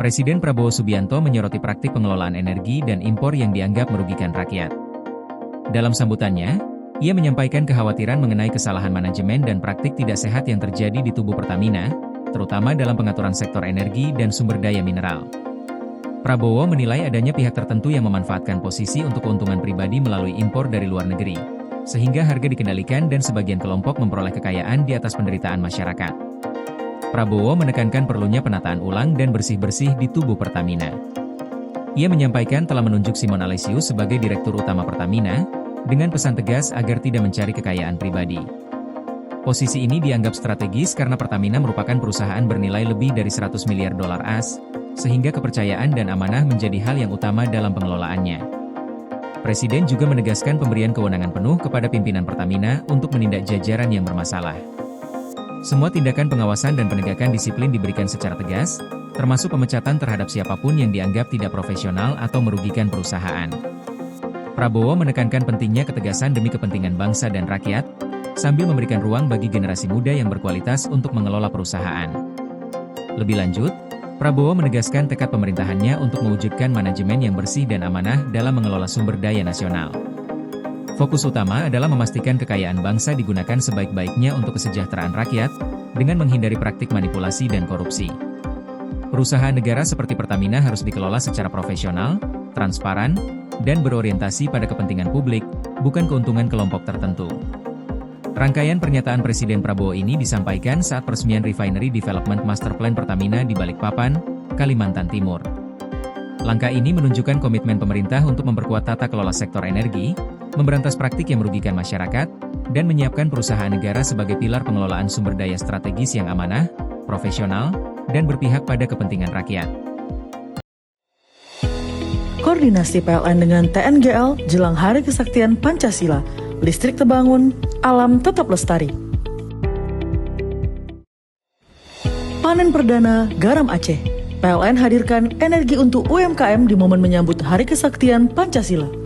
Presiden Prabowo Subianto menyoroti praktik pengelolaan energi dan impor yang dianggap merugikan rakyat. Dalam sambutannya, ia menyampaikan kekhawatiran mengenai kesalahan manajemen dan praktik tidak sehat yang terjadi di tubuh Pertamina, terutama dalam pengaturan sektor energi dan sumber daya mineral. Prabowo menilai adanya pihak tertentu yang memanfaatkan posisi untuk keuntungan pribadi melalui impor dari luar negeri, sehingga harga dikendalikan dan sebagian kelompok memperoleh kekayaan di atas penderitaan masyarakat. Prabowo menekankan perlunya penataan ulang dan bersih-bersih di tubuh Pertamina. Ia menyampaikan telah menunjuk Simon Alesius sebagai Direktur Utama Pertamina, dengan pesan tegas agar tidak mencari kekayaan pribadi. Posisi ini dianggap strategis karena Pertamina merupakan perusahaan bernilai lebih dari 100 miliar dolar AS, sehingga kepercayaan dan amanah menjadi hal yang utama dalam pengelolaannya. Presiden juga menegaskan pemberian kewenangan penuh kepada pimpinan Pertamina untuk menindak jajaran yang bermasalah. Semua tindakan pengawasan dan penegakan disiplin diberikan secara tegas, termasuk pemecatan terhadap siapapun yang dianggap tidak profesional atau merugikan perusahaan. Prabowo menekankan pentingnya ketegasan demi kepentingan bangsa dan rakyat, sambil memberikan ruang bagi generasi muda yang berkualitas untuk mengelola perusahaan. Lebih lanjut, Prabowo menegaskan tekad pemerintahannya untuk mewujudkan manajemen yang bersih dan amanah dalam mengelola sumber daya nasional. Fokus utama adalah memastikan kekayaan bangsa digunakan sebaik-baiknya untuk kesejahteraan rakyat, dengan menghindari praktik manipulasi dan korupsi. Perusahaan negara seperti Pertamina harus dikelola secara profesional, transparan, dan berorientasi pada kepentingan publik, bukan keuntungan kelompok tertentu. Rangkaian pernyataan Presiden Prabowo ini disampaikan saat peresmian Refinery Development Master Plan Pertamina di Balikpapan, Kalimantan Timur. Langkah ini menunjukkan komitmen pemerintah untuk memperkuat tata kelola sektor energi, memberantas praktik yang merugikan masyarakat, dan menyiapkan perusahaan negara sebagai pilar pengelolaan sumber daya strategis yang amanah, profesional, dan berpihak pada kepentingan rakyat. Koordinasi PLN dengan TNGL jelang Hari Kesaktian Pancasila, listrik terbangun, alam tetap lestari. Panen perdana garam Aceh. PLN hadirkan energi untuk UMKM di momen menyambut Hari Kesaktian Pancasila.